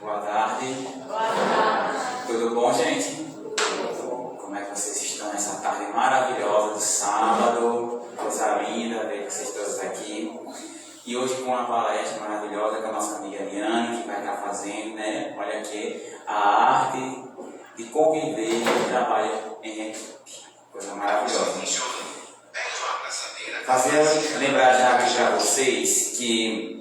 Boa tarde. Boa tarde. Tudo bom, gente? Como é que vocês estão nessa tarde maravilhosa do sábado? Coisa linda ver vocês todos aqui. E hoje com uma palestra maravilhosa com a nossa amiga Liane, que vai estar fazendo, né? Olha aqui, a arte de conviver e trabalho em equipe. Coisa maravilhosa. Fazer lembrar já aqui para vocês que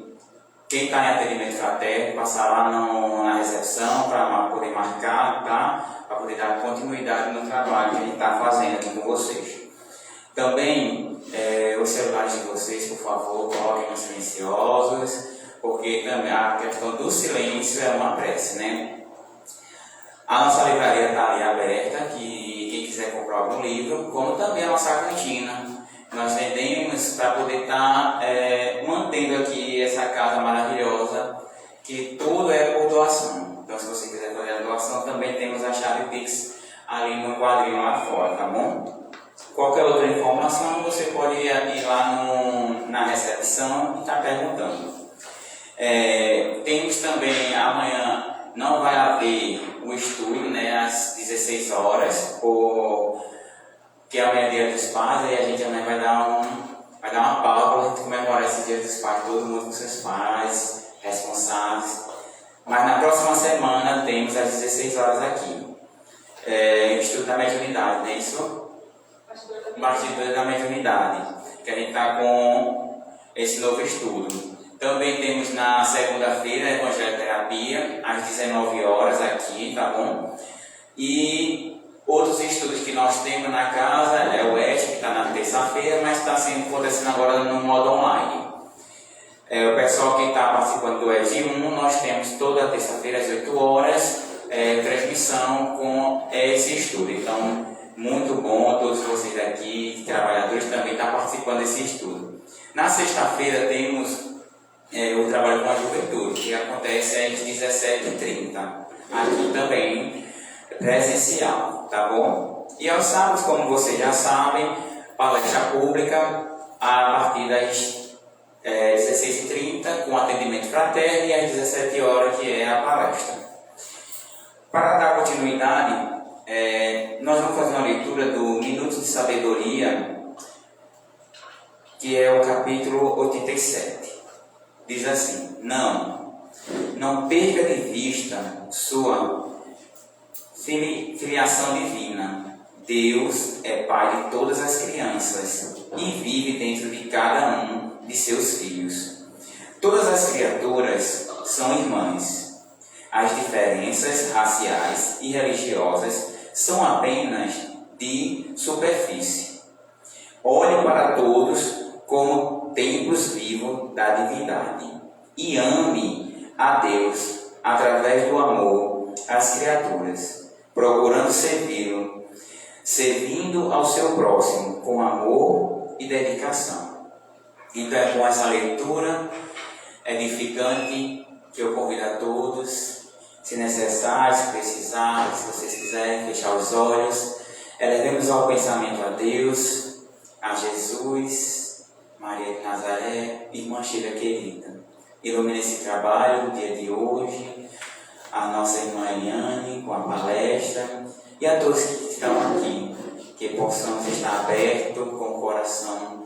quem está em atendimento fraterno, passar lá na recepção para poder marcar, tá? Para poder dar continuidade no trabalho que a gente está fazendo aqui com vocês. Também, os celulares de vocês, por favor, coloquem nos silenciosos, porque também a questão do silêncio é uma prece, né? A nossa livraria está ali aberta, que quem quiser comprar algum livro, como também a nossa cantina. Nós vendemos para poder estar mantendo aqui essa casa maravilhosa, que tudo é por doação. Então, se você quiser fazer a doação, também temos a chave Pix ali no quadrinho lá fora, tá bom? Qualquer outra informação, você pode ir lá na recepção e estar perguntando. Temos também, amanhã não vai haver o estudo, né, às 16 horas, que amanhã é Dia dos Pais, e a gente amanhã vai dar uma pausa para a gente comemorar esse Dia dos Pais, todo mundo com seus pais, responsáveis. Mas na próxima semana temos às 16 horas aqui. O estudo da mediunidade, não é isso? Bastidores da mediunidade, que a gente está com esse novo estudo. Também temos na segunda-feira a Evangelho Terapia, às 19 horas aqui, tá bom? E outros estudos que nós temos na casa é o ET, que está na terça-feira, mas está acontecendo agora no modo online. O pessoal que está participando do ET 1, nós temos toda terça-feira às 8 horas transmissão com esse estudo. Então, muito bom, todos vocês aqui, trabalhadores, também estão participando desse estudo. Na sexta-feira temos o trabalho com a juventude, que acontece às 17h30. Aqui também presencial, tá bom? E aos sábados, como vocês já sabem, palestra pública a partir das 16h30 com atendimento fraterno e às 17 horas que é a palestra. Para dar continuidade, nós vamos fazer uma leitura do Minuto de Sabedoria, que é o capítulo 87. Diz assim: não perca de vista sua filiação divina. Deus é Pai de todas as crianças e vive dentro de cada um de seus filhos. Todas as criaturas são irmãs. As diferenças raciais e religiosas são apenas de superfície. Olhe para todos como templos vivos da divindade e ame a Deus através do amor às criaturas, procurando servi-lo, servindo ao seu próximo com amor e dedicação. Então é com essa leitura edificante que eu convido a todos, se necessário, se precisar, se vocês quiserem fechar os olhos, elevemos ao pensamento a Deus, a Jesus, Maria de Nazaré, irmã Sheila querida. Ilumine esse trabalho no dia de hoje, a nossa irmã Eliane com a palestra e a todos que estão aqui, que possamos estar abertos com o coração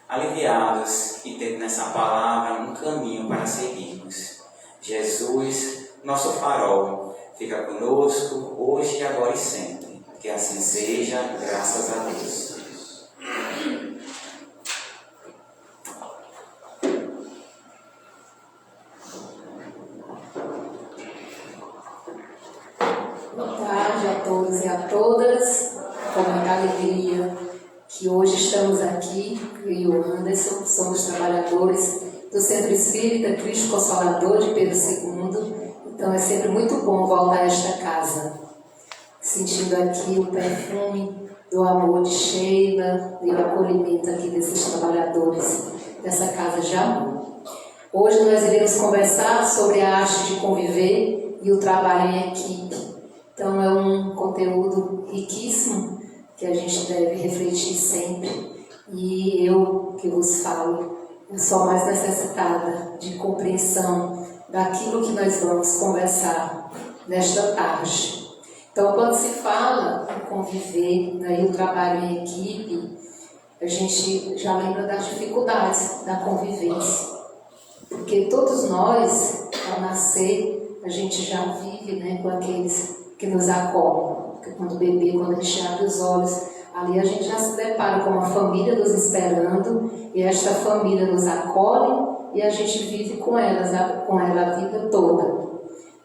aliviados e ter nessa palavra um caminho para seguirmos. Jesus, nosso farol, fica conosco hoje, agora e sempre. Que assim seja, graças a Deus. Boa tarde a todos e a todas. Com muita alegria que hoje estamos aqui, eu e o Anderson, somos trabalhadores do Centro Espírita Cristo Consolador de Pedro II. Então é sempre muito bom voltar a esta casa, sentindo aqui o perfume do amor de Sheila e o acolhimento aqui desses trabalhadores dessa casa de amor. Hoje nós iremos conversar sobre a arte de conviver e o trabalho em equipe. Então é um conteúdo riquíssimo que a gente deve refletir sempre. E eu que vos falo, eu sou a mais necessitada de compreensão daquilo que nós vamos conversar nesta tarde. Então, quando se fala em conviver, né, e o trabalho em equipe, a gente já lembra das dificuldades da convivência. Porque todos nós, ao nascer, a gente já vive, né, com aqueles que nos acolhem. Porque quando bebê, quando a gente abre os olhos, ali a gente já se depara com uma família nos esperando, e esta família nos acolhe e a gente vive com ela a vida toda.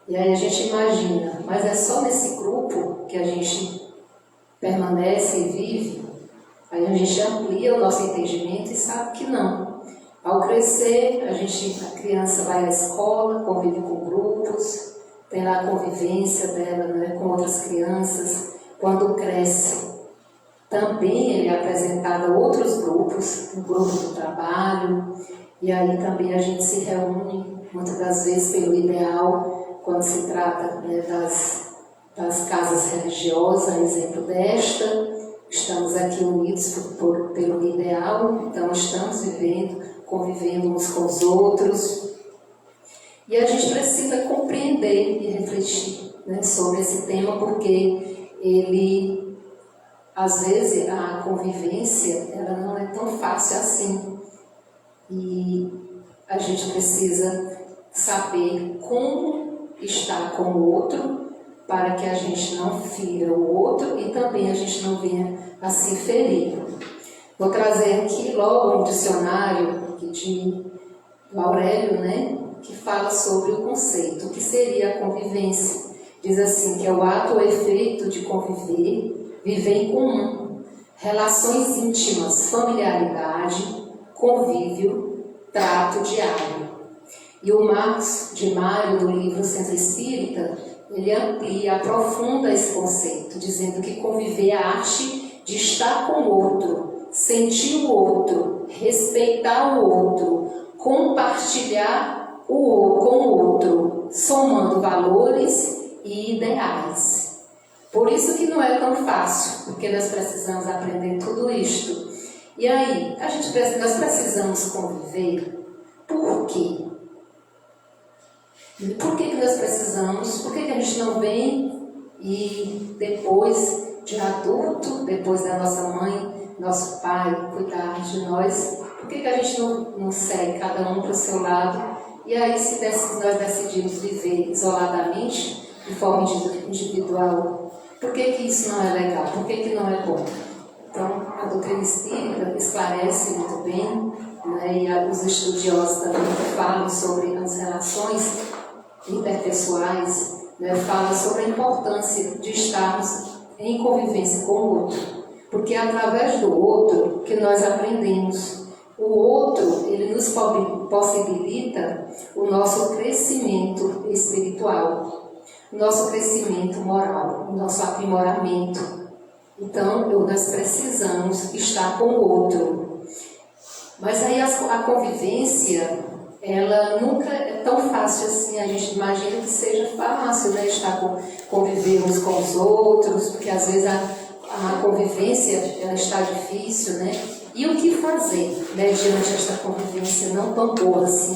E aí a gente imagina, mas é só nesse grupo que a gente permanece e vive? Aí a gente amplia o nosso entendimento e sabe que não. Ao crescer, a criança vai à escola, convive com grupos, tem lá a convivência dela, né, com outras crianças. Quando cresce, também ele é apresentado a outros grupos, o grupo do trabalho, e aí também a gente se reúne, muitas das vezes pelo ideal, quando se trata, né, das casas religiosas, a exemplo desta, estamos aqui unidos pelo ideal, então estamos convivendo uns com os outros, e a gente precisa compreender e refletir, né, sobre esse tema, porque ele, às vezes, a convivência, ela não é tão fácil assim. E a gente precisa saber como estar com o outro, para que a gente não fira o outro e também a gente não venha a se ferir. Vou trazer aqui logo um dicionário do Aurélio, né, que fala sobre o conceito, o que seria a convivência. Diz assim, que é o ato ou efeito de conviver, viver em comum, relações íntimas, familiaridade, convívio, trato diário. E o Marcos de Mário, do livro Centro Espírita, ele amplia, aprofunda esse conceito, dizendo que conviver é a arte de estar com o outro, sentir o outro, respeitar o outro, compartilhar com o outro, somando valores e ideais. Por isso que não é tão fácil, porque nós precisamos aprender tudo isto. E aí, nós precisamos conviver. Por quê? Por que nós precisamos? Por que a gente não vem e depois de adulto, depois da nossa mãe, nosso pai cuidar de nós, por que a gente não segue cada um para o seu lado? E aí, se nós decidimos viver isoladamente, de forma individual, por que isso não é legal? Por que não é bom? Então, a doutrina espírita esclarece muito bem, né, e os estudiosos também falam sobre as relações interpessoais, né, falam sobre a importância de estarmos em convivência com o outro, porque é através do outro que nós aprendemos. O outro, ele nos possibilita o nosso crescimento espiritual, o nosso crescimento moral, o nosso aprimoramento. Então, nós precisamos estar com o outro. Mas aí a convivência, ela nunca é tão fácil assim. A gente imagina que seja fácil, né, conviver uns com os outros, porque às vezes a convivência ela está difícil, né? E o que fazer, né, diante desta convivência não tão boa assim?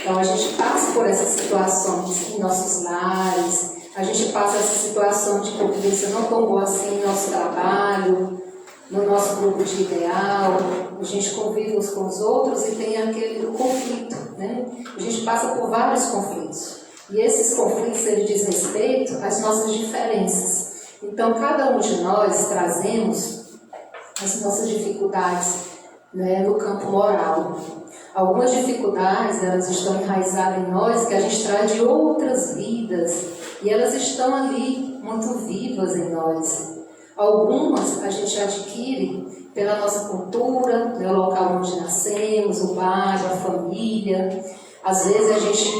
Então, a gente passa por essas situações em nossos lares, a gente passa essa situação de convivência não tão boa assim no nosso trabalho, no nosso grupo de ideal, a gente convive uns com os outros e tem aquele conflito, né? A gente passa por vários conflitos. E esses conflitos, eles dizem respeito às nossas diferenças. Então, cada um de nós trazemos as nossas dificuldades, né, no campo moral. Algumas dificuldades, elas estão enraizadas em nós, que a gente traz de outras vidas, e elas estão ali, muito vivas em nós. Algumas a gente adquire pela nossa cultura, né, o local onde nascemos, o bairro, a família. Às vezes a gente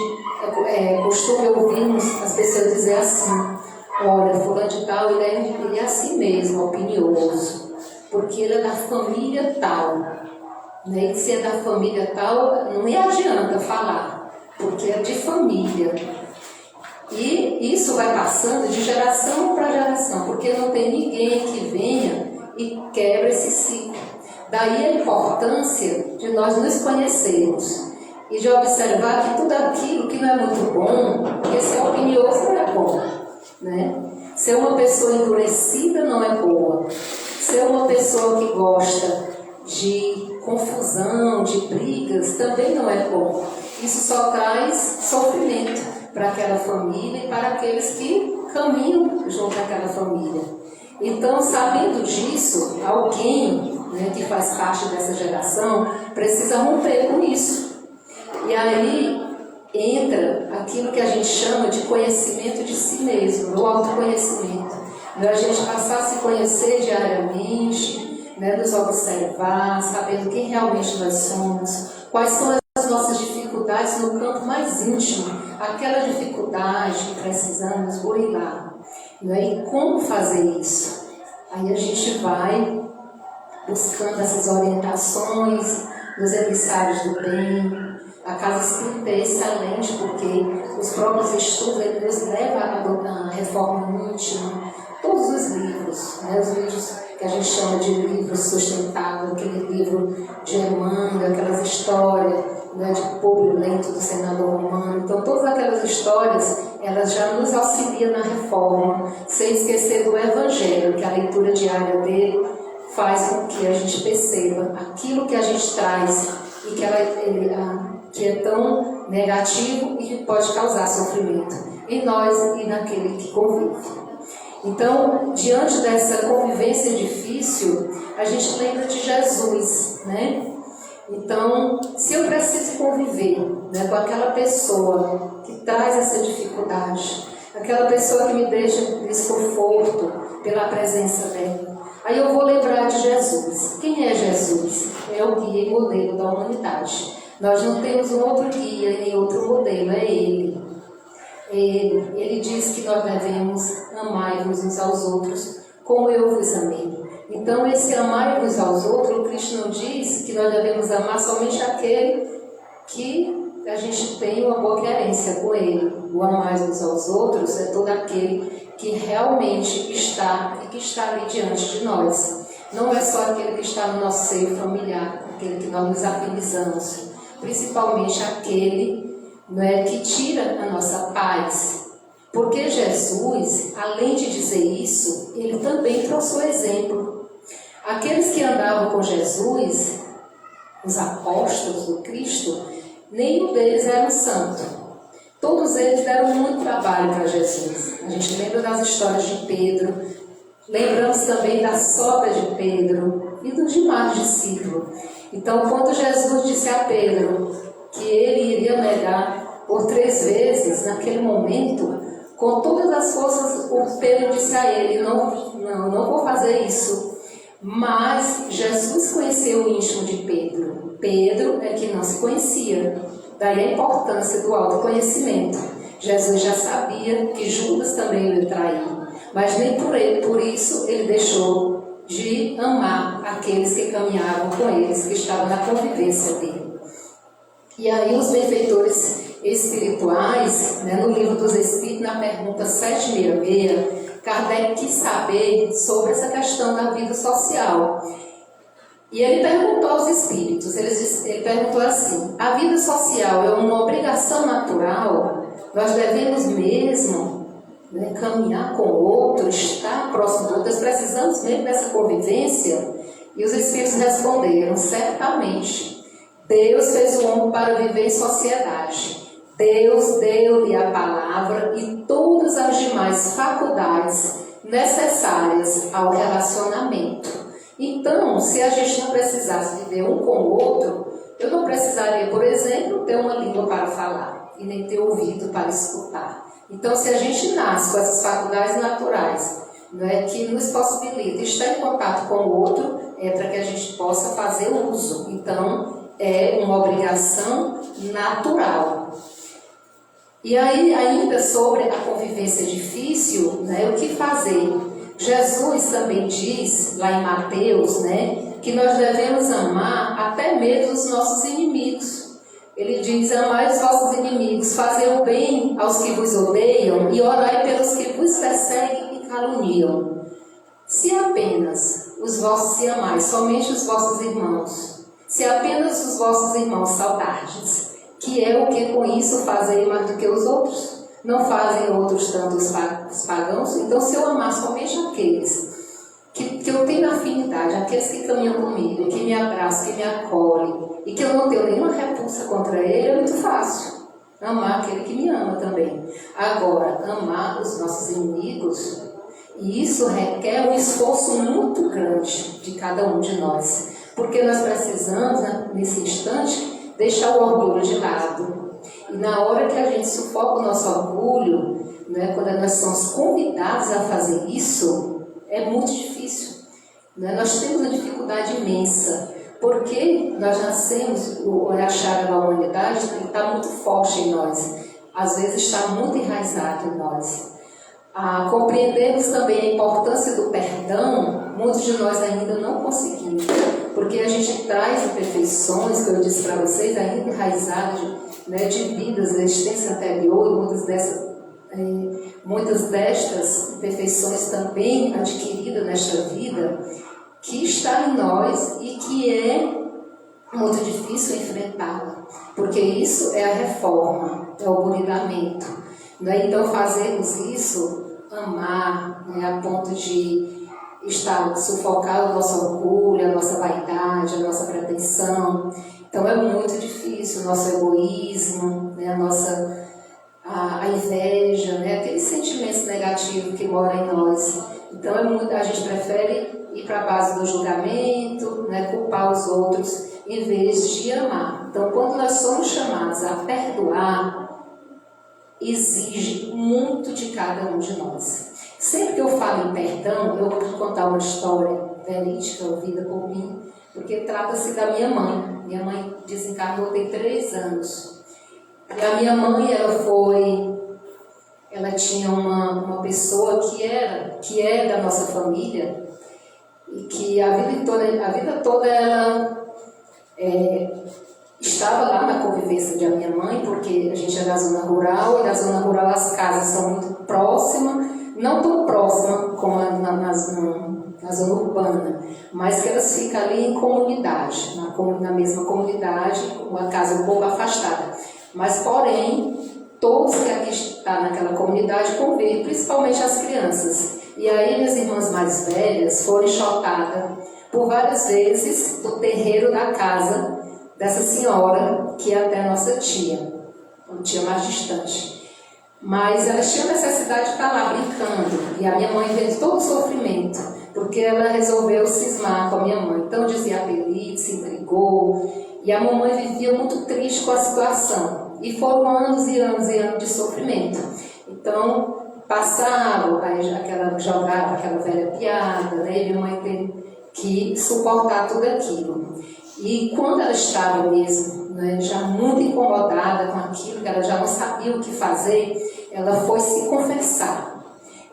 costuma ouvirmos as pessoas dizer assim, olha, fulano de tal, ele é assim mesmo, opinioso, porque ele é da família tal. Né? E se é da família tal, não me adianta falar, porque é de família. E isso vai passando de geração para geração, porque não tem ninguém que venha e quebra esse ciclo. Daí a importância de nós nos conhecermos. e de observar que tudo aquilo que não é muito bom, porque ser opinioso não é bom, né? Ser uma pessoa endurecida não é boa. Ser uma pessoa que gosta de confusão, de brigas, também não é bom. Isso só traz sofrimento para aquela família e para aqueles que caminham junto àquela família. Então, sabendo disso, alguém, né, que faz parte dessa geração precisa romper com isso. E aí entra aquilo que a gente chama de conhecimento de si mesmo, o autoconhecimento. A gente passar a se conhecer diariamente, né, nos observar, sabendo quem realmente nós somos, quais são as nossas dificuldades no campo mais íntimo, aquela dificuldade que precisamos burilar. Né, e como fazer isso? Aí a gente vai buscando essas orientações dos emissários do bem. A Casa Espírita é excelente porque os próprios estudos nos levam à reforma íntima. Todos os livros, né, os livros que a gente chama de livros sustentáveis, aquele livro de Emmanuel, aquelas histórias, né, de Publio Lento, do senador romano. Então, todas aquelas histórias, elas já nos auxiliam na reforma, sem esquecer do Evangelho, que a leitura diária dele faz com que a gente perceba aquilo que a gente traz e que é tão negativo e que pode causar sofrimento em nós e naquele que convive. Então, diante dessa convivência difícil, a gente lembra de Jesus, né? Então, se eu preciso conviver, né, com aquela pessoa que traz essa dificuldade, aquela pessoa que me deixa desconforto pela presença dela, aí eu vou lembrar de Jesus. Quem é Jesus? É o guia e modelo da humanidade. Nós não temos um outro guia nem outro modelo, é Ele. Ele diz que nós devemos amar-nos uns aos outros como eu vos amei. Então, esse amar-nos aos outros, o Cristo não diz que nós devemos amar somente aquele que a gente tem uma boa querência com ele. O amar-nos aos outros é todo aquele que realmente está e que está ali diante de nós. Não é só aquele que está no nosso seio familiar, aquele que nós nos afinizamos, principalmente aquele, né, que tira a nossa paz. Porque Jesus, além de dizer isso, ele também trouxe o exemplo. Aqueles que andavam com Jesus, os apóstolos do Cristo, nenhum deles era um santo. Todos eles deram muito trabalho para Jesus. A gente lembra das histórias de Pedro, lembramos também da sogra de Pedro e dos demais discípulos. Então, quando Jesus disse a Pedro que ele iria negar por 3 vezes, naquele momento, com todas as forças, o Pedro disse a ele: não vou fazer isso. Mas Jesus conheceu o íntimo de Pedro. Pedro é que não se conhecia. Daí a importância do autoconhecimento. Jesus já sabia que Judas também ia trair, mas nem por isso ele deixou de amar aqueles que caminhavam com eles, que estavam na convivência dele. E aí os benfeitores espirituais, né, no Livro dos Espíritos, na pergunta 766, Kardec quis saber sobre essa questão da vida social. E ele perguntou aos espíritos, ele perguntou assim: a vida social é uma obrigação natural? Nós devemos mesmo, né, caminhar com o outro, estar próximo do outro? Nós precisamos mesmo dessa convivência? E os espíritos responderam: certamente. Deus fez o homem para viver em sociedade. Deus deu-lhe a palavra e todas as demais faculdades necessárias ao relacionamento. Então, se a gente não precisasse viver um com o outro, eu não precisaria, por exemplo, ter uma língua para falar e nem ter ouvido para escutar. Então, se a gente nasce com essas faculdades naturais, né, que nos possibilita estar em contato com o outro, é para que a gente possa fazer uso. Então, é uma obrigação natural. E aí, ainda sobre a convivência difícil, né, o que fazer? Jesus também diz, lá em Mateus, né, que nós devemos amar até mesmo os nossos inimigos. Ele diz: amai os vossos inimigos, fazei o bem aos que vos odeiam e orai pelos que vos perseguem e caluniam. Se apenas os vossos amais, somente os vossos irmãos, se apenas os vossos irmãos saudardes, que é o que com isso fazem mais do que os outros. Não fazem outros tanto os pagãos. Então, se eu amar somente aqueles que eu tenho afinidade, aqueles que caminham comigo, que me abraçam, que me acolhem, e que eu não tenho nenhuma repulsa contra ele, é muito fácil. Amar aquele que me ama também. Agora, amar os nossos inimigos, e isso requer um esforço muito grande de cada um de nós. Porque nós precisamos, né, nesse instante, deixar o orgulho de lado. E na hora que a gente sufoca o nosso orgulho, né, quando nós somos convidados a fazer isso, é muito difícil. Né? Nós temos uma dificuldade imensa. Porque nós nascemos, a chave da humanidade está muito forte em nós. Às vezes está muito enraizado em nós. Compreendemos também a importância do perdão, muitos de nós ainda não conseguimos. Porque a gente traz imperfeições, que eu disse para vocês, ainda enraizadas, né, de vidas da existência anterior, e muitas destas imperfeições também adquiridas nesta vida, que está em nós e que é muito difícil enfrentá-la, porque isso é a reforma, é o buridamento. Né? Então, fazermos isso, amar, né, a ponto de sufocar o nosso orgulho, a nossa vaidade, a nossa pretensão. Então, é muito difícil o nosso egoísmo, né, a inveja, né, aqueles sentimentos negativos que moram em nós. Então, a gente prefere ir para a base do julgamento, né, culpar os outros, em vez de amar. Então, quando nós somos chamados a perdoar, exige muito de cada um de nós. Sempre que eu falo em perdão, eu vou contar uma história verídica, ouvida por mim, porque trata-se da minha mãe. Minha mãe desencarnou tem 3 anos. E a minha mãe, ela tinha uma pessoa que é da nossa família, e que a vida toda ela estava lá na convivência da minha mãe, porque a gente é da zona rural, e na zona rural as casas são muito próximas, não tão próximas como na zona urbana, mas que elas ficam ali em comunidade, na mesma comunidade, uma casa um pouco afastada. Mas, porém, todos que aqui estão naquela comunidade convivem, principalmente as crianças. E aí, minhas irmãs mais velhas foram enxotadas por várias vezes do terreiro da casa dessa senhora, que é até a nossa tia, uma tia mais distante. Mas elas tinham necessidade de estar lá brincando. E a minha mãe fez todo o sofrimento, porque ela resolveu cismar com a minha mãe. Então dizia apelido, se intrigou. E a mamãe vivia muito triste com a situação. E foram anos e anos e anos de sofrimento. Então, passaram, jogava aquela velha piada, né? E minha mãe teve que suportar tudo aquilo. E quando ela estava mesmo, né, já muito incomodada com aquilo, que ela já não sabia o que fazer, ela foi se confessar.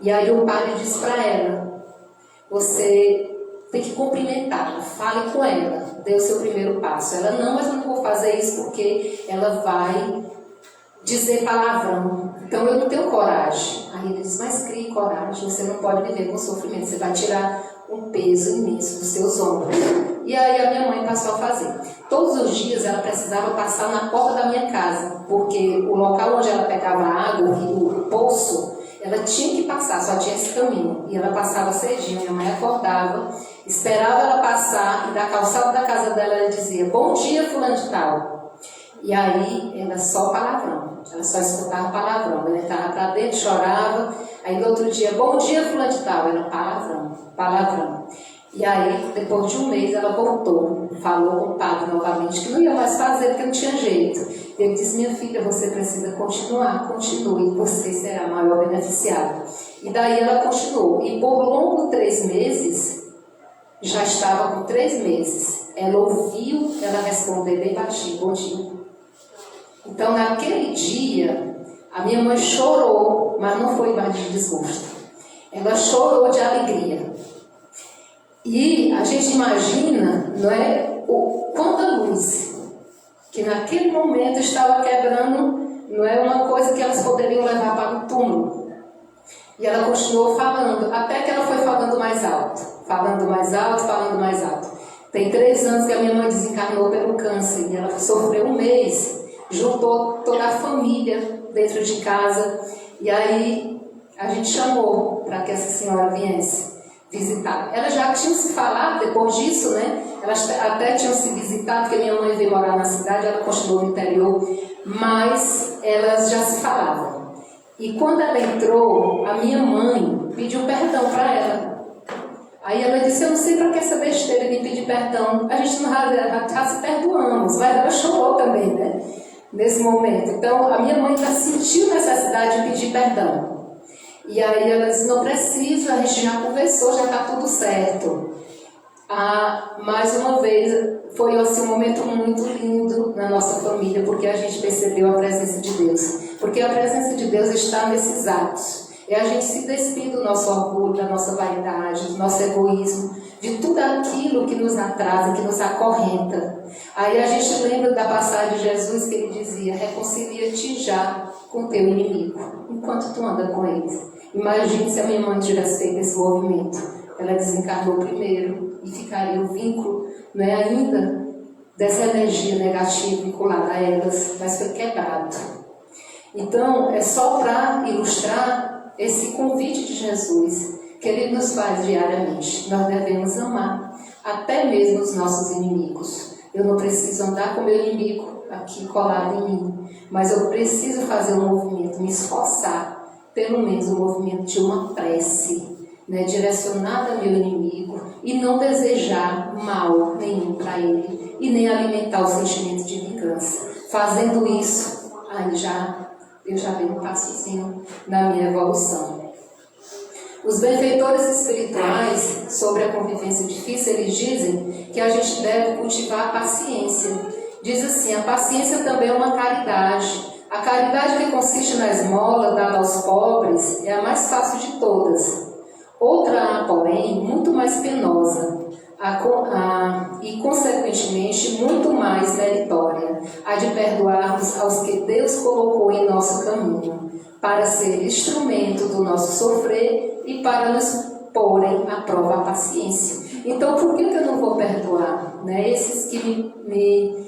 E aí o padre disse para ela: você tem que cumprimentá-la, fale com ela, dê o seu primeiro passo. Ela: não, mas eu não vou fazer isso porque ela vai dizer palavrão, então eu não tenho coragem. Aí ele diz: mas crie coragem, você não pode viver com sofrimento, você vai tirar um peso imenso dos seus ombros. E aí a minha mãe passou a fazer. Todos os dias ela precisava passar na porta da minha casa, porque o local onde ela pegava água, o poço, ela tinha que passar, só tinha esse caminho. E ela passava cedinho, minha mãe acordava, esperava ela passar, e da calçada da casa dela ela dizia: bom dia, fulano de tal. E aí era só palavrão, ela só escutava palavrão. Ela entrava para dentro, chorava, aí no outro dia: bom dia, fulano de tal. Era palavrão. E aí, depois de um mês, ela voltou, falou com o padre novamente que não ia mais fazer, porque não tinha jeito. E ele disse: minha filha, você precisa continuar, continue, você será a maior beneficiada. E daí ela continuou. E por longo 3 meses, já estava com 3 meses, ela ouviu ela responder bem baixinho: bom dia. Então, naquele dia, a minha mãe chorou, mas não foi mais de desgosto. Ela chorou de alegria. E a gente imagina, não é, quanta luz que naquele momento estava quebrando, não é, uma coisa que elas poderiam levar para o túmulo. E ela continuou falando, até que ela foi falando mais alto. Tem 3 anos que a minha mãe desencarnou pelo câncer, e ela sofreu 1 mês juntou toda a família dentro de casa, e aí a gente chamou para que essa senhora viesse visitar. Elas já tinham se falado depois disso, né? Elas até tinham se visitado, porque minha mãe veio morar na cidade, ela continuou no interior, mas elas já se falavam. E quando ela entrou, a minha mãe pediu perdão para ela. Aí ela disse, eu não sei para que essa besteira de pedir perdão, a gente não já se perdoamos, mas ela chorou também, né? Nesse momento. Então, a minha mãe já sentiu necessidade de pedir perdão. E aí ela disse, não precisa, a gente já conversou, já está tudo certo. Mais uma vez, foi assim, um momento muito lindo na nossa família, porque a gente percebeu a presença de Deus. Porque a presença de Deus está nesses atos. É a gente se despir do nosso orgulho, da nossa vaidade, do nosso egoísmo, de tudo aquilo que nos atrasa, que nos acorrenta. Aí a gente lembra da passagem de Jesus que ele dizia, reconcilia-te já com teu inimigo, enquanto tu anda com ele. Imagine se a minha mãe tivesse feito esse movimento. Ela desencarnou primeiro e ficaria o vínculo, né, ainda dessa energia negativa vinculada a elas, mas foi quebrado. Então, é só para ilustrar esse convite de Jesus, que ele nos faz diariamente. Nós devemos amar até mesmo os nossos inimigos. Eu não preciso andar com o meu inimigo aqui colado em mim, mas eu preciso fazer um movimento, me esforçar, pelo menos um movimento de uma prece, né, direcionada ao meu inimigo, e não desejar mal nenhum para ele, e nem alimentar o sentimento de vingança. Fazendo isso, eu já dei um passozinho na minha evolução. Os benfeitores espirituais, sobre a convivência difícil, eles dizem que a gente deve cultivar a paciência. Diz assim, a paciência também é uma caridade. A caridade que consiste na esmola dada aos pobres é a mais fácil de todas. Outra, porém, muito mais penosa e, consequentemente, muito mais meritória, a de perdoarmos aos que Deus colocou em nosso caminho, para ser instrumento do nosso sofrer e para nos porem à prova a paciência. Então, por que eu não vou perdoar, né? Esses que me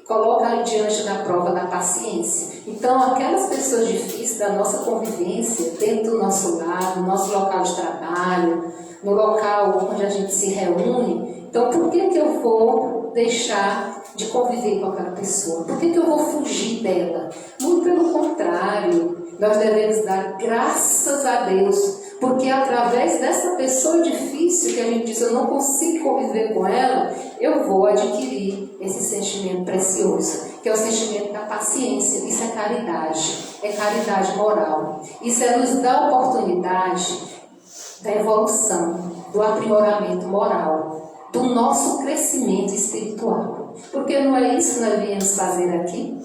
colocam diante da prova da paciência. Então, aquelas pessoas difíceis da nossa convivência, dentro do nosso lar, no nosso local de trabalho, no local onde a gente se reúne, então por que eu vou deixar de conviver com aquela pessoa? Por que eu vou fugir dela? Muito pelo contrário, nós devemos dar graças a Deus, porque através dessa pessoa difícil que a gente diz, eu não consigo conviver com ela, eu vou adquirir esse sentimento precioso, que é o sentimento da paciência. Isso é caridade moral. Isso é nos dar a oportunidade da evolução, do aprimoramento moral, do nosso crescimento espiritual. Porque não é isso que nós viemos fazer aqui?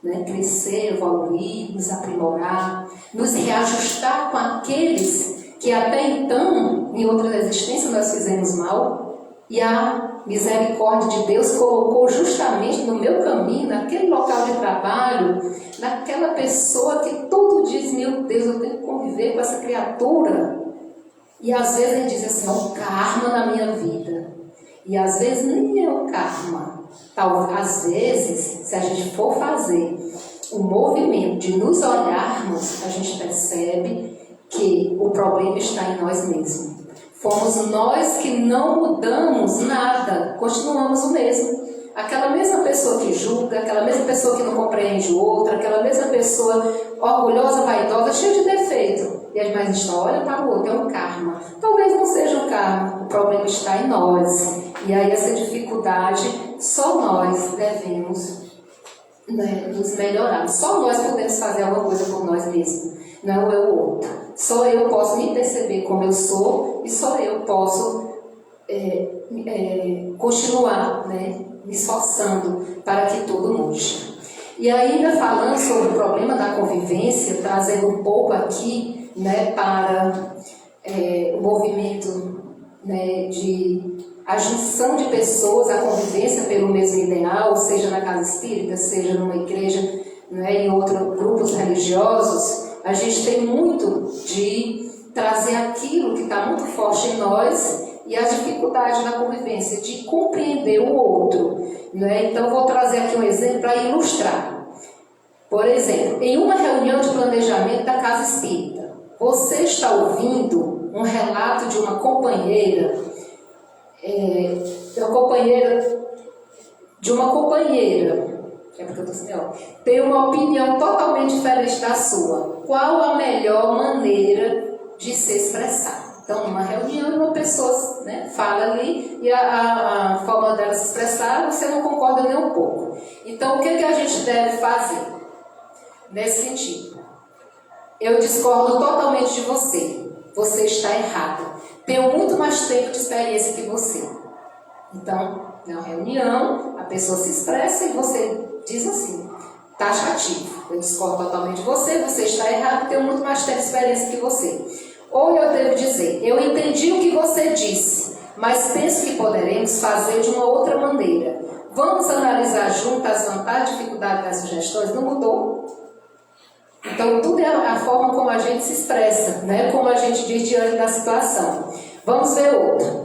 Né? Crescer, evoluir, nos aprimorar, nos reajustar com aqueles que até então, em outras existências, nós fizemos mal, e a misericórdia de Deus colocou justamente no meu caminho, naquele local de trabalho, naquela pessoa que todo dia diz, meu Deus, eu tenho que conviver com essa criatura. E às vezes ele diz assim, é um karma na minha vida. E às vezes nem é um karma. Às vezes, se a gente for fazer o movimento de nos olharmos, a gente percebe que o problema está em nós mesmos. Fomos nós que não mudamos nada, continuamos o mesmo. Aquela mesma pessoa que julga, aquela mesma pessoa que não compreende o outro, aquela mesma pessoa orgulhosa, vaidosa, cheia de defeito. E mas a gente olha para o outro, é um karma. Talvez não seja um karma, o problema está em nós. E aí essa dificuldade, só nós devemos, né, nos melhorar. Só nós podemos fazer alguma coisa por nós mesmos, não é o outro. Só eu posso me perceber como eu sou e só eu posso continuar, né, me esforçando para que tudo mude. E ainda falando sobre o problema da convivência, trazendo um pouco aqui, né, para o movimento, né, de a junção de pessoas, a convivência pelo mesmo ideal, seja na casa espírita, seja numa igreja, né, em outros grupos religiosos, a gente tem muito de trazer aquilo que está muito forte em nós e as dificuldades na convivência, de compreender o outro. Né? Então, vou trazer aqui um exemplo para ilustrar. Por exemplo, em uma reunião de planejamento da casa espírita, você está ouvindo um relato de uma companheira, é porque eu tô assim, tem uma opinião totalmente diferente da sua. Qual a melhor maneira de se expressar? Então, numa reunião, uma pessoa, né, fala ali e a forma dela se expressar, você não concorda nem um pouco. Então, o que a gente deve fazer nesse sentido? Eu discordo totalmente de você. Você está errada. Tenho muito mais tempo de experiência que você. Então, na reunião, a pessoa se expressa e você diz assim, taxativo. Eu discordo totalmente de você, você está errado, tenho muito mais tempo de experiência que você. Ou eu devo dizer, eu entendi o que você disse, mas penso que poderemos fazer de uma outra maneira. Vamos analisar junto as vantagens e dificuldades das sugestões? Não mudou? Então, tudo é a forma como a gente se expressa, né? Como a gente diz diante da situação. Vamos ver outra.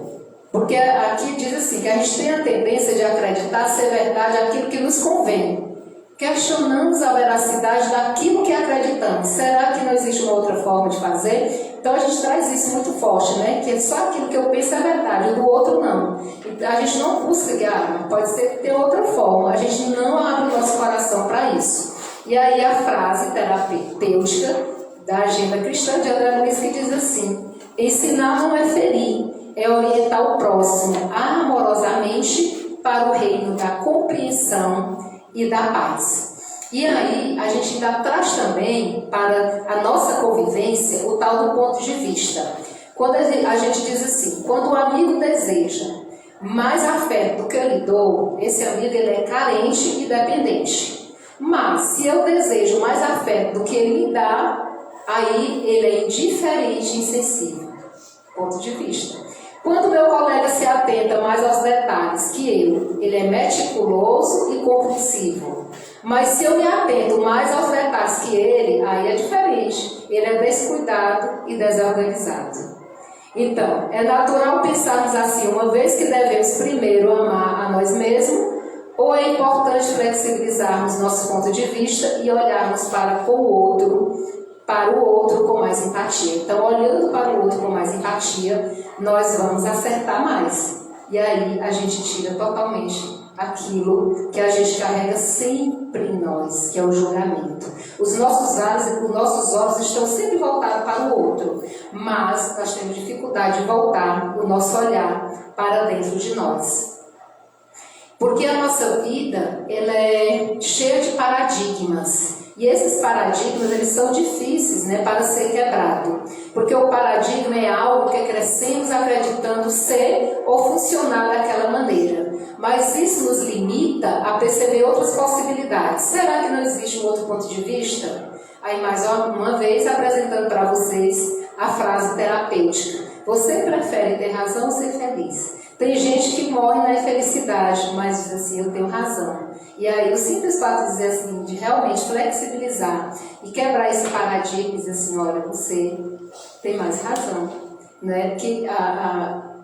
Porque aqui diz assim, que a gente tem a tendência de acreditar ser verdade aquilo que nos convém. Questionamos a veracidade daquilo que acreditamos. Será que não existe uma outra forma de fazer? Então a gente traz isso muito forte, né? Que só aquilo que eu penso é verdade, o do outro não. E a gente não busca, pode ser que tenha outra forma. A gente não abre o nosso coração para isso. E aí a frase terapêutica da agenda cristã de André Luiz que diz assim, ensinar não é ferir, é orientar o próximo amorosamente para o reino da compreensão e da paz. E aí a gente ainda traz também para a nossa convivência o tal do ponto de vista. Quando a gente diz assim, quando o amigo deseja mais afeto do que eu lhe dou, esse amigo ele é carente e dependente. Mas se eu desejo mais afeto do que ele me dá, aí ele é indiferente e insensível. Ponto de vista. Quando meu colega se atenta mais aos detalhes que ele é meticuloso e compreensivo. Mas se eu me atento mais aos detalhes que ele, aí é diferente. Ele é descuidado e desorganizado. Então, é natural pensarmos assim, uma vez que devemos primeiro amar a nós mesmos, ou é importante flexibilizarmos nosso ponto de vista e olharmos para o outro com mais empatia. Então, olhando para o outro com mais empatia, nós vamos acertar mais. E aí a gente tira totalmente aquilo que a gente carrega sempre em nós, que é o julgamento. Os nossos olhos estão sempre voltados para o outro, mas nós temos dificuldade de voltar o nosso olhar para dentro de nós. Porque a nossa vida ela é cheia de paradigmas. E esses paradigmas eles são difíceis, né, para ser quebrado. Porque o paradigma é algo que crescemos acreditando ser ou funcionar daquela maneira. Mas isso nos limita a perceber outras possibilidades. Será que não existe um outro ponto de vista? Aí mais uma vez apresentando para vocês a frase terapêutica. Você prefere ter razão ou ser feliz? Tem gente que morre na infelicidade, mas diz assim, eu tenho razão. E aí o simples fato de dizer assim, de realmente flexibilizar e quebrar esse paradigma e dizer assim, olha, você tem mais razão. Né? Que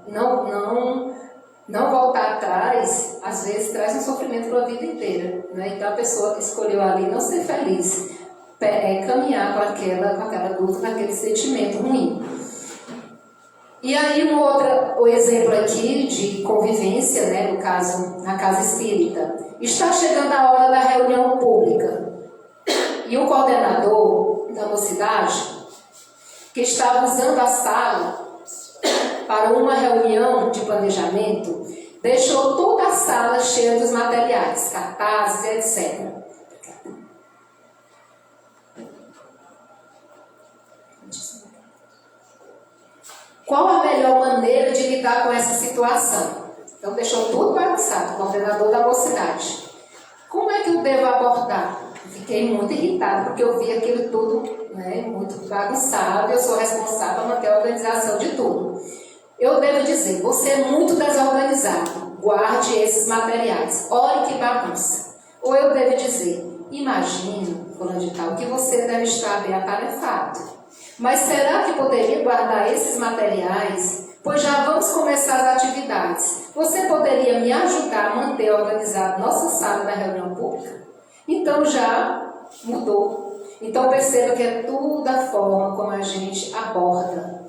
não voltar atrás, às vezes traz um sofrimento para a vida inteira. Né? Então a pessoa que escolheu ali não ser feliz, caminhar com aquela dúvida, com aquele sentimento ruim. E aí o exemplo aqui de convivência, né, no caso, na casa espírita. Está chegando a hora da reunião pública. E o coordenador da mocidade, que estava usando a sala para uma reunião de planejamento, deixou toda a sala cheia dos materiais, cartazes, etc. Qual a melhor maneira de lidar com essa situação? Então, deixou tudo bagunçado, o coordenador da mocidade. Como é que eu devo abordar? Eu fiquei muito irritada, porque eu vi aquilo tudo, né, muito bagunçado, eu sou responsável por manter a organização de tudo. Eu devo dizer, você é muito desorganizado, guarde esses materiais, olhe que bagunça. Ou eu devo dizer, imagino, fulano de tal, que você deve estar bem atarefado. Mas será que poderia guardar esses materiais? Pois já vamos começar as atividades. Você poderia me ajudar a manter organizado nossa sala da reunião pública? Então já mudou. Então perceba que é tudo a forma como a gente aborda.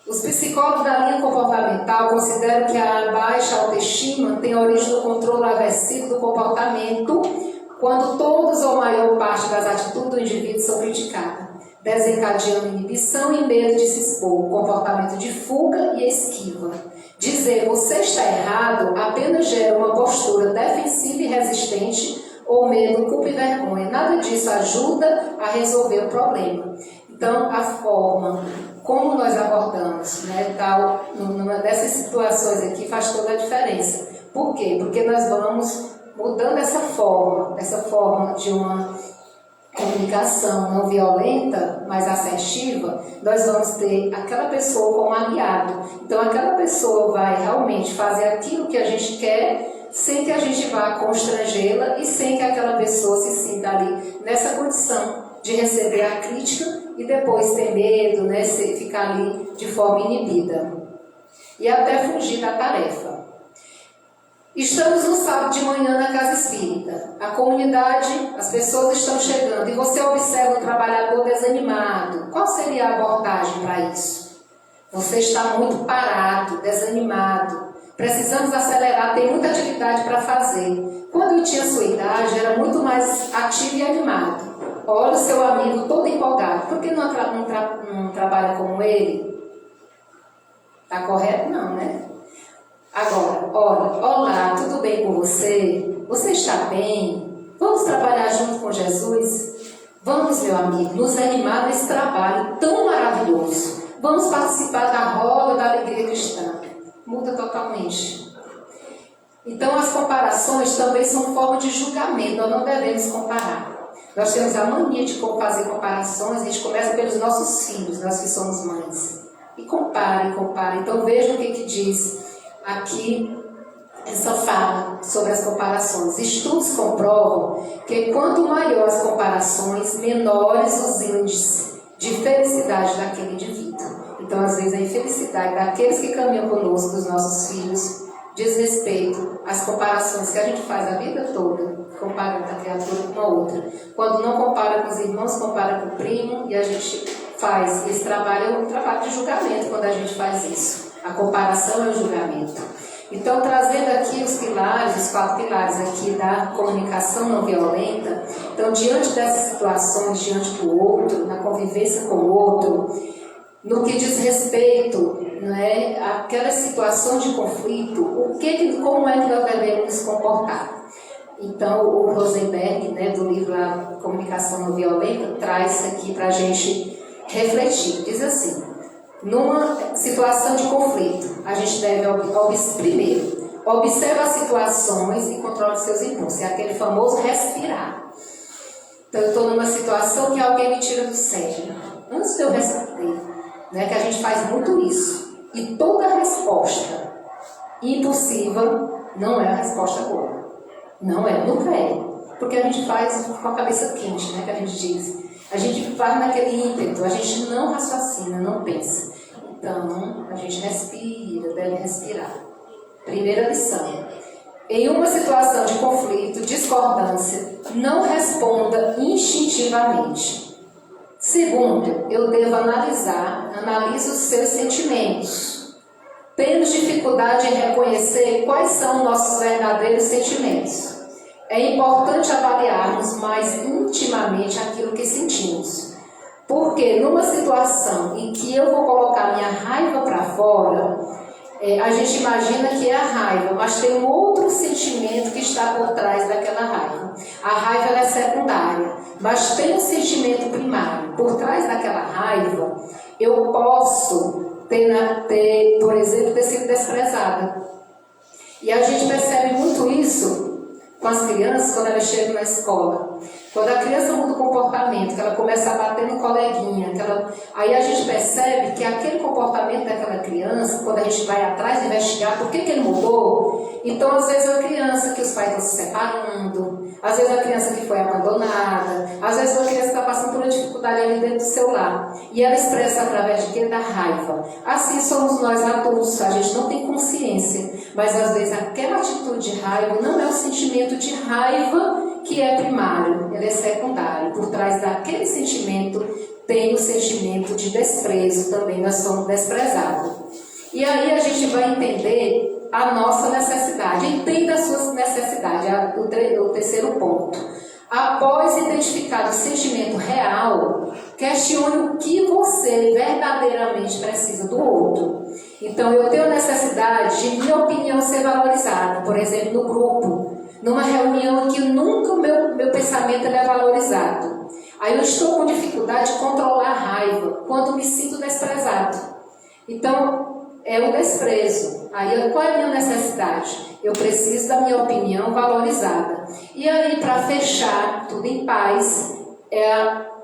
Os psicólogos da linha comportamental consideram que a baixa autoestima tem origem no controle aversivo do comportamento, quando todos ou maior parte das atitudes do indivíduo são criticadas, desencadeando inibição e medo de se expor, comportamento de fuga e esquiva. Dizer você está errado apenas gera uma postura defensiva e resistente ou medo, culpa e vergonha. Nada disso ajuda a resolver o problema. Então, a forma como nós abordamos, né, numa dessas situações aqui faz toda a diferença. Por quê? Porque nós vamos mudando essa forma de uma comunicação não violenta, mas assertiva, nós vamos ter aquela pessoa como aliado. Então, aquela pessoa vai realmente fazer aquilo que a gente quer, sem que a gente vá constrangê-la e sem que aquela pessoa se sinta ali nessa condição de receber a crítica e depois ter medo, né, ficar ali de forma inibida. E até fugir da tarefa. Estamos no sábado de manhã na casa espírita. A comunidade, as pessoas estão chegando e você observa um trabalhador desanimado. Qual seria a abordagem para isso? Você está muito parado, desanimado. Precisamos acelerar, tem muita atividade para fazer. Quando eu tinha sua idade, era muito mais ativo e animado. Olha o seu amigo todo empolgado. Por que não trabalha como ele? Está correto? Não, né? Agora, olha, olá, tudo bem com você? Você está bem? Vamos trabalhar junto com Jesus? Vamos, meu amigo, nos animar nesse trabalho tão maravilhoso. Vamos participar da roda da alegria cristã. Muda totalmente. Então, as comparações também são forma de julgamento. Nós não devemos comparar. Nós temos a mania de fazer comparações. A gente começa pelos nossos filhos, nós que somos mães. E compara. Então, veja o que diz aqui essa fala sobre as comparações. Estudos comprovam que quanto maior as comparações, menores os índices de felicidade daquele indivíduo. Então, às vezes, a infelicidade daqueles que caminham conosco, dos nossos filhos, diz respeito às comparações que a gente faz a vida toda, comparando a criatura com a outra. Quando não compara com os irmãos, compara com o primo, e a gente faz. Esse trabalho é um trabalho de julgamento quando a gente faz isso. A comparação é o julgamento. Então, trazendo aqui os pilares, os 4 pilares aqui da comunicação não violenta. Então, diante dessas situações, diante do outro, na convivência com o outro, no que diz respeito, né, àquela situação de conflito, como é que nós devemos nos comportar? Então, o Rosenberg, né, do livro A Comunicação Não Violenta, traz isso aqui para a gente refletir. Diz assim: numa situação de conflito, a gente deve, primeiro, observa as situações e controla seus impulsos. É aquele famoso respirar. Então, eu estou numa situação que alguém me tira do sério. Antes de eu responder, né, que a gente faz muito isso. E toda resposta impulsiva não é a resposta boa. Não é, nunca é. Porque a gente faz com a cabeça quente, né, que a gente diz. A gente vai naquele ímpeto, a gente não raciocina, não pensa. Então, a gente respira, deve respirar. Primeira lição. Em uma situação de conflito, discordância, não responda instintivamente. Segundo, eu devo analiso os seus sentimentos. Temos dificuldade em reconhecer quais são nossos verdadeiros sentimentos. É importante avaliarmos mais intimamente aquilo que sentimos. Porque numa situação em que eu vou colocar minha raiva para fora, a gente imagina que é a raiva, mas tem um outro sentimento que está por trás daquela raiva. A raiva ela é secundária, mas tem um sentimento primário. Por trás daquela raiva, eu posso ter, por exemplo, ter sido desprezada. E a gente percebe muito isso com as crianças quando elas chegam na escola. Quando a criança muda o comportamento, que ela começa a bater no coleguinha, aí a gente percebe que aquele comportamento daquela criança, quando a gente vai atrás investigar por que ele mudou, então às vezes a criança que os pais estão se separando, às vezes a criança que foi abandonada, às vezes uma criança está passando por uma dificuldade ali dentro do seu lar, e ela expressa através de quê? Da raiva. Assim somos nós adultos, a gente não tem consciência, mas às vezes aquela atitude de raiva não é um sentimento de raiva que é primário, ele é secundário. Por trás daquele sentimento tem o sentimento de desprezo também, nós somos desprezados. E aí a gente vai entender a nossa necessidade. Entenda a sua necessidade, o terceiro ponto. Após identificar o sentimento real, questione o que você verdadeiramente precisa do outro. Então, eu tenho necessidade de minha opinião ser valorizada, por exemplo, no grupo, numa reunião que nunca o meu pensamento é valorizado. Aí eu estou com dificuldade de controlar a raiva, quando me sinto desprezado. Então, é o desprezo. Aí, qual é a minha necessidade? Eu preciso da minha opinião valorizada. E aí, para fechar tudo em paz,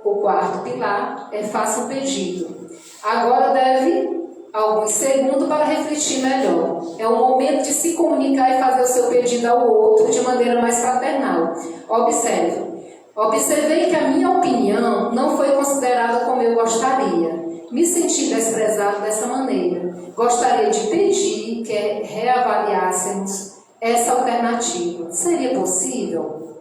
o quarto pilar, faça um pedido. Agora deve alguns segundos para refletir melhor. É o momento de se comunicar e fazer o seu pedido ao outro de maneira mais fraternal. Observei que a minha opinião não foi considerada como eu gostaria. Me senti desprezado dessa maneira. Gostaria de pedir que reavaliássemos essa alternativa. Seria possível?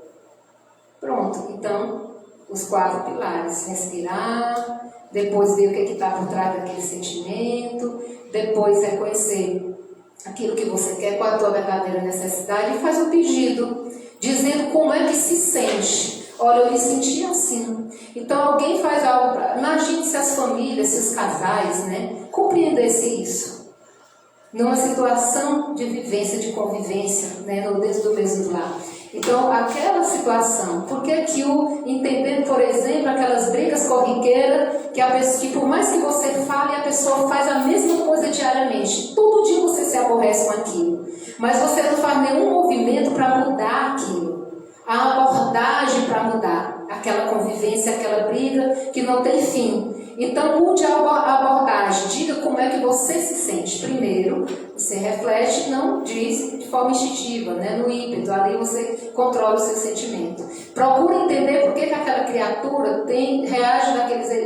Pronto, então, os 4 pilares. Respirar, depois ver o que está por trás daquele sentimento, depois reconhecer aquilo que você quer, qual a tua verdadeira necessidade, e faz um pedido, dizendo como é que se sente. Olha, eu me senti assim. Então alguém faz algo para... Imagine se as famílias, se os casais, compreendessem isso. Numa situação de vivência, de convivência, dentro do mesmo lar. Então, aquela situação, porque entendendo, por exemplo, aquelas brigas corriqueiras, que por mais que você fale, a pessoa faz a mesma coisa diariamente. Todo dia você se aborrece com aquilo. Mas você não faz nenhum movimento para mudar aquilo. A abordagem para mudar aquela convivência, aquela briga que não tem fim. Então, mude a abordagem, diga como é que você se sente. Primeiro, você reflete, não diz de forma instintiva, no ímpeto, ali você controla o seu sentimento. Procure entender por que aquela criatura reage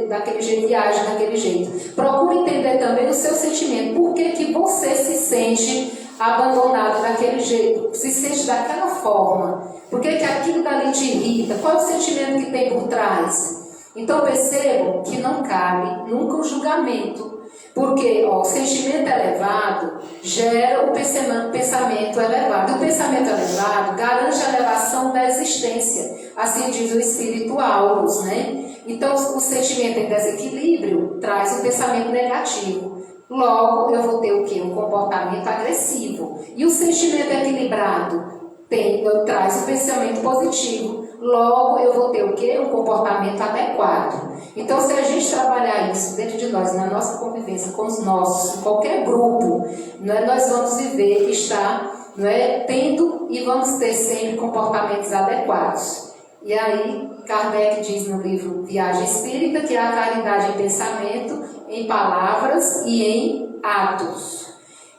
daquele jeito e age daquele jeito. Procure entender também o seu sentimento, por que você se sente abandonado daquele jeito, se sente daquela forma. Por que aquilo dali te irrita? Qual é o sentimento que tem por trás? Então percebam que não cabe nunca o julgamento. Porque o sentimento elevado gera o pensamento elevado. E o pensamento elevado garante a elevação da existência. Assim diz o Espírito Aulus, Então o sentimento em desequilíbrio traz o pensamento negativo. Logo eu vou ter o quê? Um comportamento agressivo. E o sentimento equilibrado traz o pensamento positivo. Logo eu vou ter o quê? Um comportamento adequado. Então, se a gente trabalhar isso dentro de nós, na nossa convivência com os nossos, em qualquer grupo, nós vamos viver, estar tendo e vamos ter sempre comportamentos adequados. E aí, Kardec diz no livro Viagem Espírita que há caridade em pensamento, em palavras e em atos.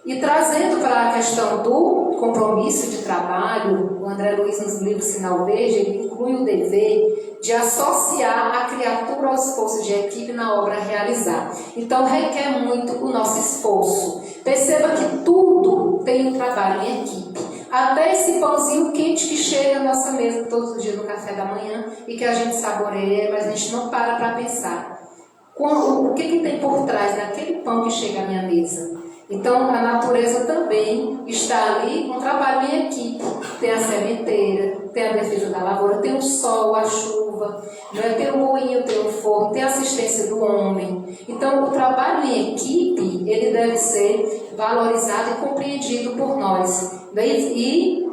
E trazendo para a questão do compromisso de trabalho, o André Luiz, nos livros Sinal Verde, ele inclui o dever de associar a criatura ao esforço de equipe na obra a realizar. Então, requer muito o nosso esforço. Perceba que tudo tem um trabalho em equipe. Até esse pãozinho quente que chega na nossa mesa todos os dias no café da manhã e que a gente saboreia, mas a gente não para pensar. O que tem por trás daquele pão que chega à minha mesa? Então, a natureza também está ali, um trabalho em equipe. Tem a sementeira, tem a defesa da lavoura, tem o sol, a chuva, tem o moinho, tem o forno, tem a assistência do homem. Então, o trabalho em equipe, ele deve ser valorizado e compreendido por nós. E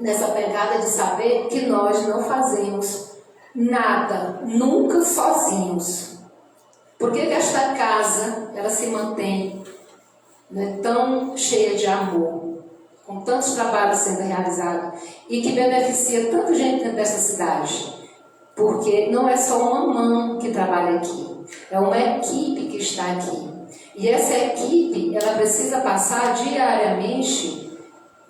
nessa pegada de saber que nós não fazemos nada, nunca sozinhos. Por que esta casa, ela se mantém tão cheia de amor, com tantos trabalhos sendo realizados e que beneficia tanta gente dentro dessa cidade? Porque não é só uma mão que trabalha aqui, é uma equipe que está aqui. E essa equipe, ela precisa passar diariamente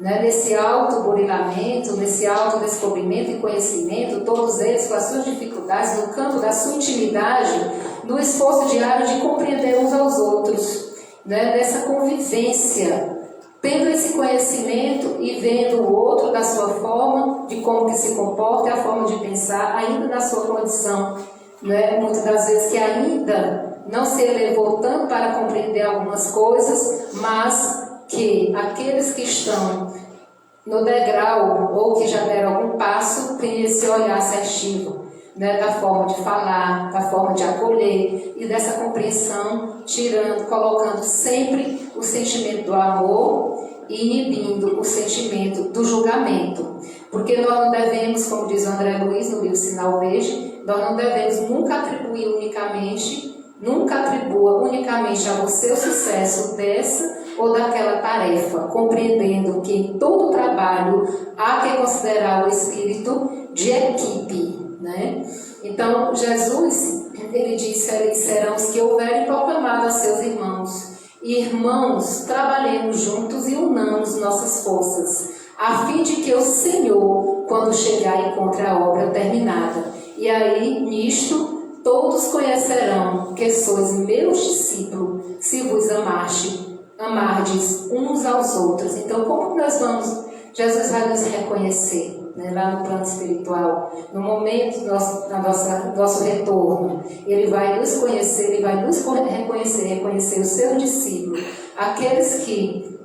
nesse autoburilamento, nesse autodescobrimento e conhecimento, todos eles com as suas dificuldades, no campo da sua intimidade, no esforço diário de compreender uns aos outros. Nessa convivência Tendo esse conhecimento e vendo o outro da sua forma, de como que se comporta, a forma de pensar, ainda na sua condição, né? Muitas das vezes que ainda não se elevou tanto para compreender algumas coisas, mas que aqueles que estão no degrau ou que já deram algum passo têm esse olhar assertivo, né? Da forma de falar, da forma de acolher e dessa compreensão, colocando sempre o sentimento do amor e inibindo o sentimento do julgamento. Porque nós não devemos, como diz o André Luiz no livro Sinal Verde, nós não devemos nunca atribua unicamente a você o sucesso dessa ou daquela tarefa, compreendendo que em todo trabalho há que considerar o espírito de equipe, né? Então, Jesus, ele disse: eles serão os que houverem proclamado a seus irmãos. Irmãos, trabalhemos juntos e unamos nossas forças, a fim de que o Senhor, quando chegar, encontre a obra terminada. E aí, nisto, todos conhecerão que sois meus discípulos, se vos amardes uns aos outros. Então, como nós vamos? Jesus vai nos reconhecer, né, lá no plano espiritual, no momento do nosso retorno. Ele vai nos conhecer, ele vai nos reconhecer os seus discípulos, aqueles que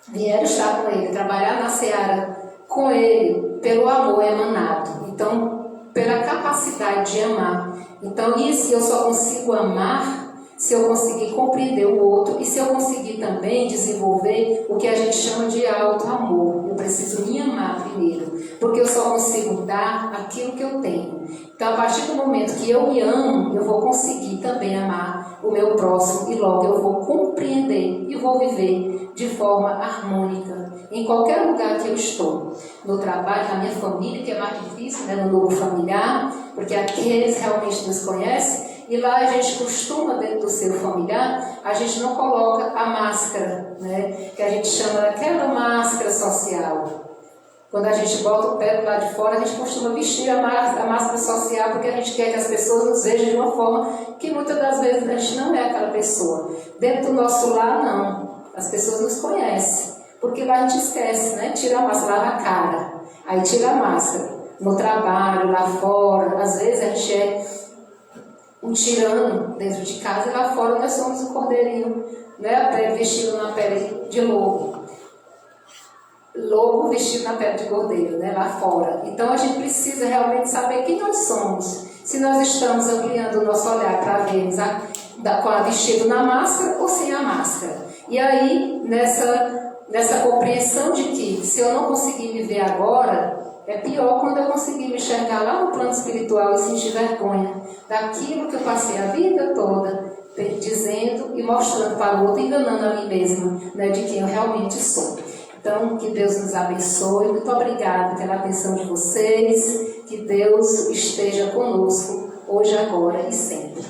vieram estar com ele, trabalhar na seara com ele, pelo amor emanado. Então, pela capacidade de amar. Então, isso eu só consigo amar se eu conseguir compreender o outro e se eu conseguir também desenvolver o que a gente chama de auto-amor. Eu preciso me amar primeiro, porque eu só consigo dar aquilo que eu tenho. Então, a partir do momento que eu me amo, eu vou conseguir também amar o meu próximo e logo eu vou compreender e vou viver de forma harmônica em qualquer lugar que eu estou. No trabalho, na minha família, que é mais difícil, né, no grupo familiar, porque aqui eles realmente nos conhecem. E lá a gente costuma, dentro do seu familiar, a gente não coloca a máscara, né? Que a gente chama daquela máscara social. Quando a gente bota o pé do lado de fora, a gente costuma vestir a máscara social porque a gente quer que as pessoas nos vejam de uma forma que muitas das vezes a gente não é aquela pessoa. Dentro do nosso lar, não. As pessoas nos conhecem. Porque lá a gente esquece, né? Tira a máscara, lava a cara, aí tira a máscara. No trabalho, lá fora, às vezes a gente é um tirano dentro de casa e lá fora nós somos o cordeirinho, né? Vestido na pele de lobo. Lobo vestido na pele de cordeiro, né? Lá fora. Então a gente precisa realmente saber quem nós somos. Se nós estamos ampliando o nosso olhar para vermos com a vestido na máscara ou sem a máscara. E aí, nessa compreensão de que se eu não conseguir me ver agora, é pior quando eu conseguir me enxergar lá no plano espiritual e sentir vergonha daquilo que eu passei a vida toda dizendo e mostrando para o outro, enganando a mim mesma, né, de quem eu realmente sou. Então, que Deus nos abençoe. Muito obrigada pela atenção de vocês. Que Deus esteja conosco hoje, agora e sempre.